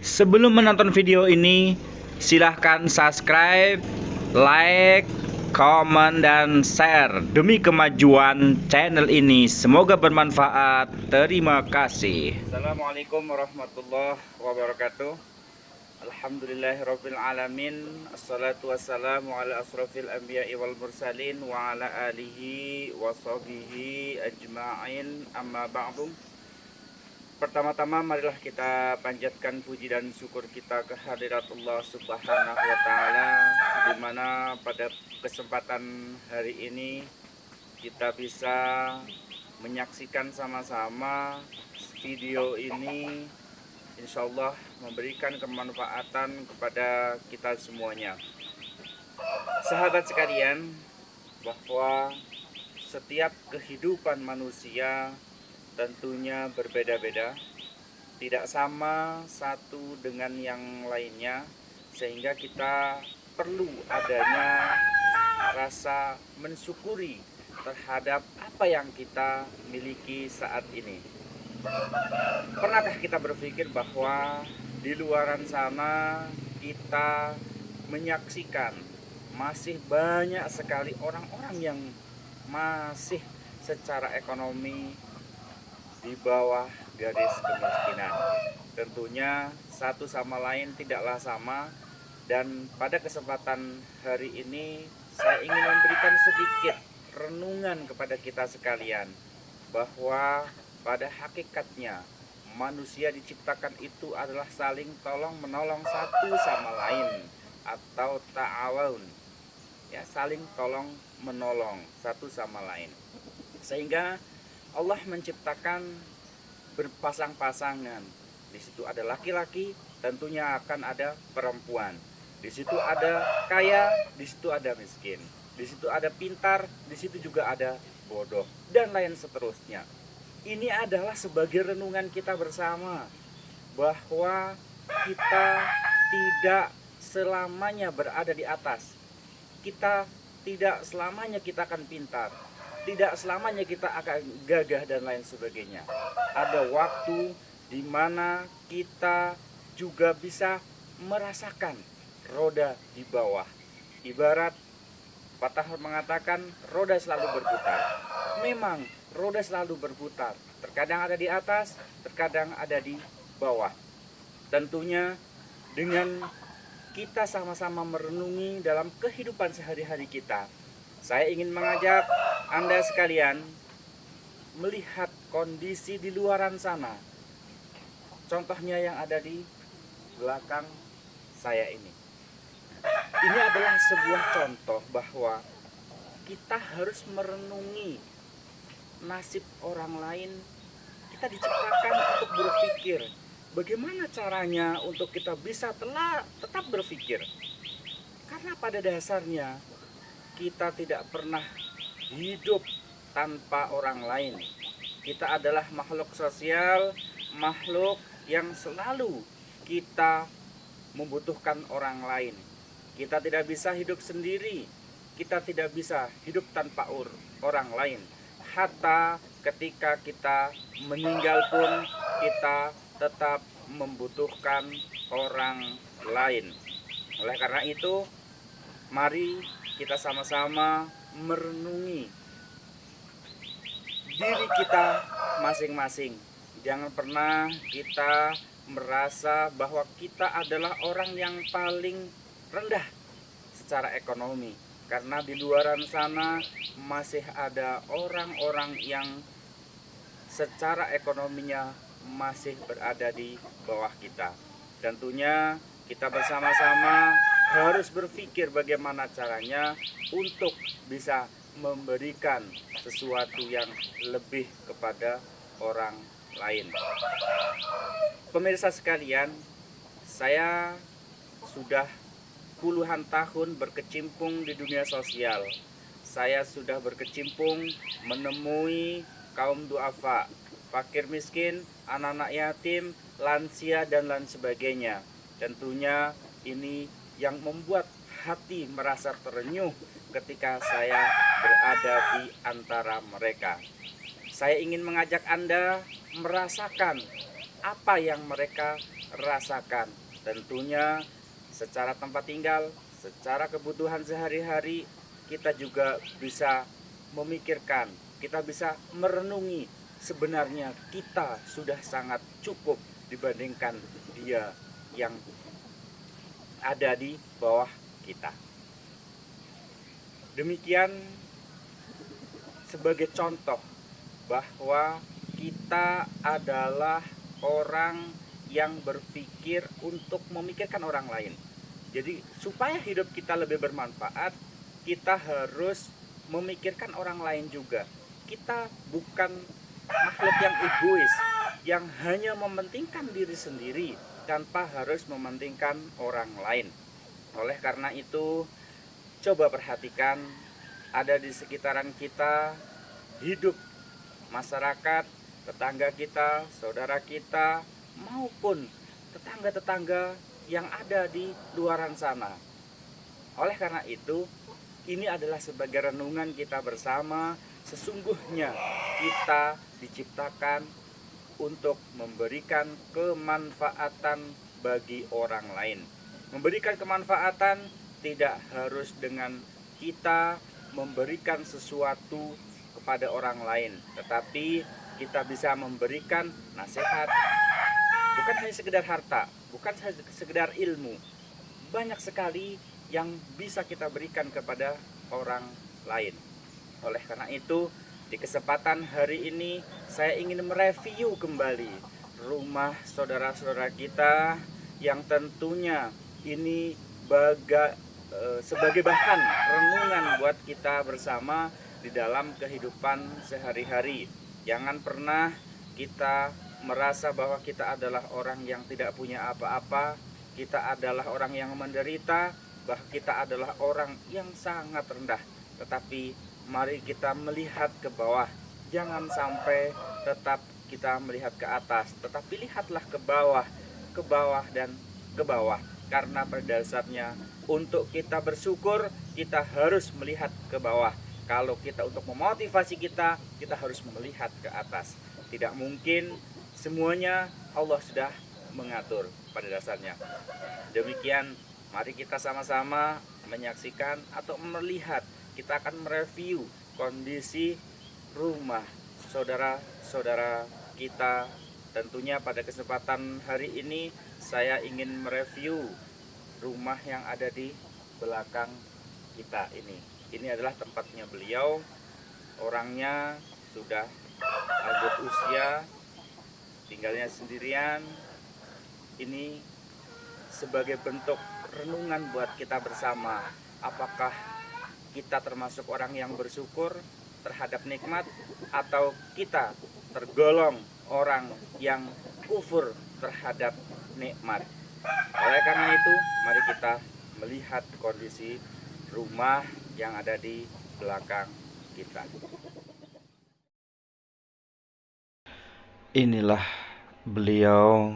Sebelum menonton video ini, silahkan subscribe, like, komen, dan share demi kemajuan channel ini. Semoga bermanfaat. Terima kasih. Assalamualaikum warahmatullahi wabarakatuh. Alhamdulillahirabbil alamin. Assalatu wassalamu ala asrofil anbiya'i wal mursalin wa ala alihi wa sahbihi ajma'in, amma ba'du. Pertama-tama marilah kita panjatkan puji dan syukur kita ke hadirat Allah Subhanahu wa taala, di mana pada kesempatan hari ini kita bisa menyaksikan sama-sama video ini, insya Allah memberikan kemanfaatan kepada kita semuanya. Sahabat sekalian, bahwa setiap kehidupan manusia tentunya berbeda-beda, tidak sama satu dengan yang lainnya, sehingga kita perlu adanya rasa mensyukuri terhadap apa yang kita miliki saat ini. Pernahkah kita berpikir bahwa di luaran sana kita menyaksikan masih banyak sekali orang-orang yang masih secara ekonomi di bawah garis kemiskinan. Tentunya satu sama lain tidaklah sama, dan pada kesempatan hari ini saya ingin memberikan sedikit renungan kepada kita sekalian, bahwa pada hakikatnya manusia diciptakan itu adalah saling tolong menolong satu sama lain, atau ta'awun, ya, saling tolong menolong satu sama lain. Sehingga Allah menciptakan berpasang-pasangan. Di situ ada laki-laki, tentunya akan ada perempuan. Di situ ada kaya, di situ ada miskin. Di situ ada pintar, di situ juga ada bodoh, dan lain seterusnya. Ini adalah sebagai renungan kita bersama, bahwa kita tidak selamanya berada di atas. Kita tidak selamanya kita akan pintar. Tidak selamanya kita akan gagah dan lain sebagainya. Ada waktu di mana kita juga bisa merasakan roda di bawah. Ibarat patah mengatakan roda selalu berputar. Memang roda selalu berputar. Terkadang ada di atas, terkadang ada di bawah. Tentunya dengan kita sama-sama merenungi dalam kehidupan sehari-hari kita, saya ingin mengajak Anda sekalian melihat kondisi di luaran sana. Contohnya yang ada di belakang saya ini. Ini adalah sebuah contoh bahwa kita harus merenungi nasib orang lain. Kita diciptakan untuk berpikir bagaimana caranya untuk kita bisa tetap berpikir. Karena pada dasarnya kita tidak pernah hidup tanpa orang lain. Kita adalah makhluk sosial, makhluk yang selalu kita membutuhkan orang lain. Kita tidak bisa hidup sendiri. Kita tidak bisa hidup tanpa orang lain. Hatta ketika kita meninggal pun kita tetap membutuhkan orang lain. Oleh karena itu, mari kita sama-sama merenungi diri kita masing-masing. Jangan pernah kita merasa bahwa kita adalah orang yang paling rendah secara ekonomi, karena di luaran sana masih ada orang-orang yang secara ekonominya masih berada di bawah kita. Tentunya kita bersama-sama harus berpikir bagaimana caranya untuk bisa memberikan sesuatu yang lebih kepada orang lain. Pemirsa sekalian, saya sudah puluhan tahun berkecimpung di dunia sosial. Saya sudah berkecimpung menemui kaum duafa, fakir miskin, anak-anak yatim, lansia, dan lain sebagainya. Tentunya ini yang membuat hati merasa terenyuh ketika saya berada di antara mereka. Saya ingin mengajak Anda merasakan apa yang mereka rasakan. Tentunya secara tempat tinggal, secara kebutuhan sehari-hari, kita juga bisa memikirkan, kita bisa merenungi, sebenarnya kita sudah sangat cukup dibandingkan dia yang ada di bawah kita. Demikian sebagai contoh bahwa kita adalah orang yang berpikir untuk memikirkan orang lain. Jadi supaya hidup kita lebih bermanfaat, kita harus memikirkan orang lain juga. Kita bukan makhluk yang egois, yang hanya mementingkan diri sendiri tanpa harus mementingkan orang lain. Oleh karena itu, coba perhatikan ada di sekitaran kita, hidup masyarakat, tetangga kita, saudara kita, maupun tetangga-tetangga yang ada di luaran sana. Oleh karena itu, ini adalah sebagai renungan kita bersama. Sesungguhnya kita diciptakan untuk memberikan kemanfaatan bagi orang lain. Memberikan kemanfaatan tidak harus dengan kita memberikan sesuatu kepada orang lain, tetapi kita bisa memberikan nasihat, bukan hanya sekedar harta, bukan sekedar ilmu. Banyak sekali yang bisa kita berikan kepada orang lain. Oleh karena itu, di kesempatan hari ini saya ingin mereview kembali rumah saudara-saudara kita yang tentunya ini sebagai bahan renungan buat kita bersama di dalam kehidupan sehari-hari. Jangan pernah kita merasa bahwa kita adalah orang yang tidak punya apa-apa, kita adalah orang yang menderita, bahwa kita adalah orang yang sangat rendah. Tetapi mari kita melihat ke bawah. Jangan sampai tetap kita melihat ke atas, tetapi lihatlah ke bawah dan ke bawah. Karena pada dasarnya untuk kita bersyukur, kita harus melihat ke bawah. Kalau kita untuk memotivasi kita harus melihat ke atas. Tidak mungkin semuanya Allah sudah mengatur pada dasarnya. Demikian, mari kita sama-sama menyaksikan atau melihat. Kita akan mereview kondisi rumah saudara-saudara kita. Tentunya pada kesempatan hari ini saya ingin mereview rumah yang ada di belakang kita ini. Ini adalah tempatnya beliau. Orangnya sudah lanjut usia, tinggalnya sendirian. Ini sebagai bentuk renungan buat kita bersama. Apakah kita termasuk orang yang bersyukur terhadap nikmat, atau kita tergolong orang yang kufur terhadap nikmat? Oleh karena itu, mari kita melihat kondisi rumah yang ada di belakang kita. Inilah beliau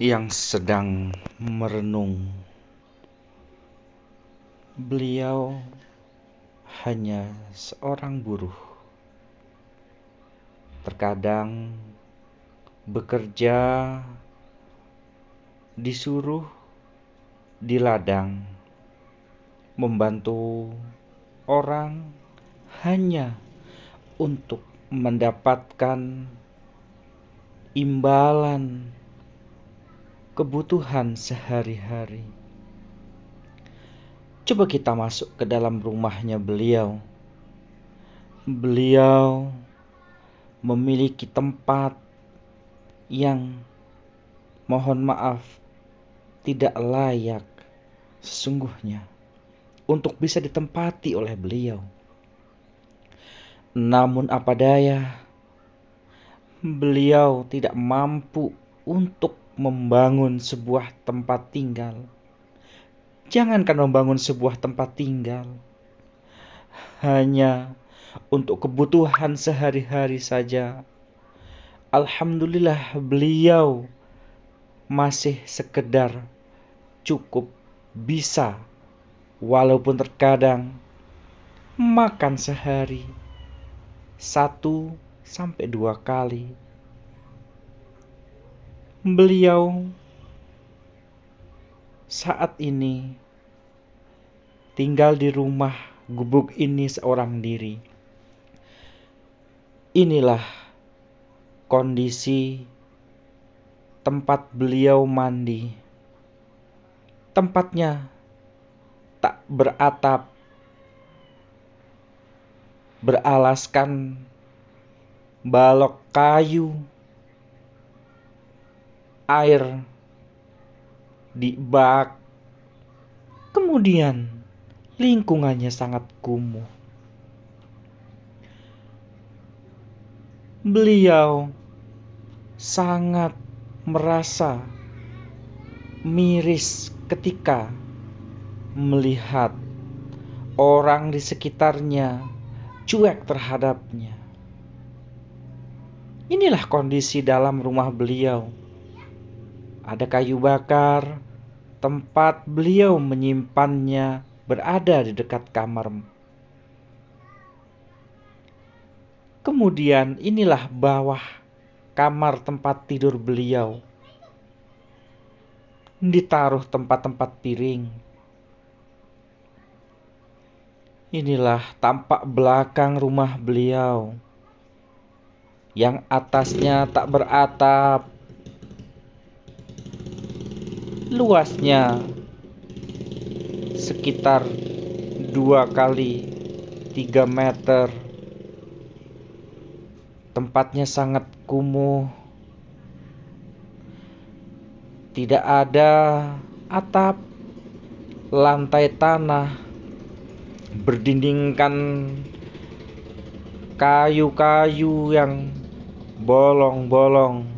yang sedang merenung. Beliau hanya seorang buruh. Terkadang bekerja disuruh di ladang, membantu orang hanya untuk mendapatkan imbalan kebutuhan sehari-hari. Coba kita masuk ke dalam rumahnya beliau. Beliau memiliki tempat yang, mohon maaf, tidak layak sesungguhnya untuk bisa ditempati oleh beliau. Namun apa daya, beliau tidak mampu untuk membangun sebuah tempat tinggal. Jangankan membangun sebuah tempat tinggal, hanya untuk kebutuhan sehari-hari saja, alhamdulillah beliau masih sekedar cukup bisa, walaupun terkadang makan sehari 1-2 kali. Beliau saat ini tinggal di rumah gubuk ini seorang diri. Inilah kondisi tempat beliau mandi. Tempatnya tak beratap, beralaskan balok kayu, air di bak. Kemudian lingkungannya sangat kumuh. Beliau sangat merasa miris ketika melihat orang di sekitarnya cuek terhadapnya. Inilah kondisi dalam rumah beliau. Ada kayu bakar, tempat beliau menyimpannya berada di dekat kamar. Kemudian inilah bawah kamar tempat tidur beliau. Ditaruh tempat-tempat piring. Inilah tampak belakang rumah beliau, yang atasnya tak beratap. Luasnya sekitar 2 kali 3 meter. Tempatnya sangat kumuh. Tidak ada atap, lantai tanah, berdindingkan kayu-kayu yang bolong-bolong.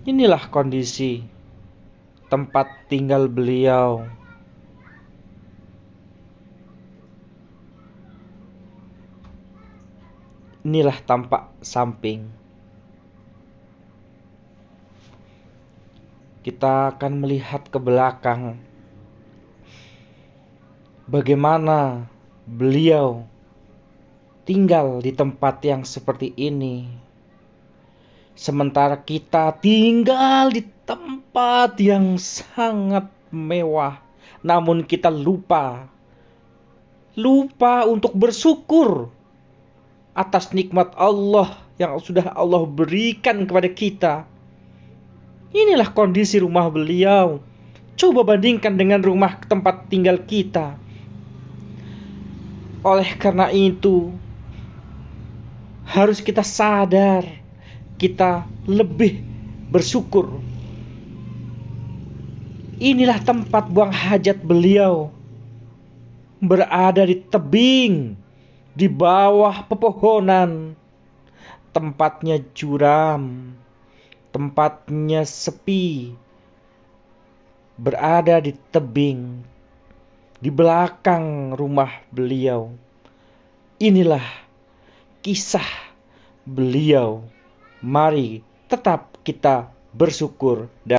Inilah kondisi tempat tinggal beliau. Inilah tampak samping. Kita akan melihat ke belakang. Bagaimana beliau tinggal di tempat yang seperti ini. Sementara kita tinggal di tempat yang sangat mewah. Namun kita lupa untuk bersyukur atas nikmat Allah yang sudah Allah berikan kepada kita. Inilah kondisi rumah beliau. Coba bandingkan dengan rumah tempat tinggal kita. Oleh karena itu, harus kita sadar, kita lebih bersyukur. Inilah tempat buang hajat beliau, berada di tebing, di bawah pepohonan. Tempatnya curam, tempatnya sepi, berada di tebing, di belakang rumah beliau. Inilah kisah beliau. Mari tetap kita bersyukur dan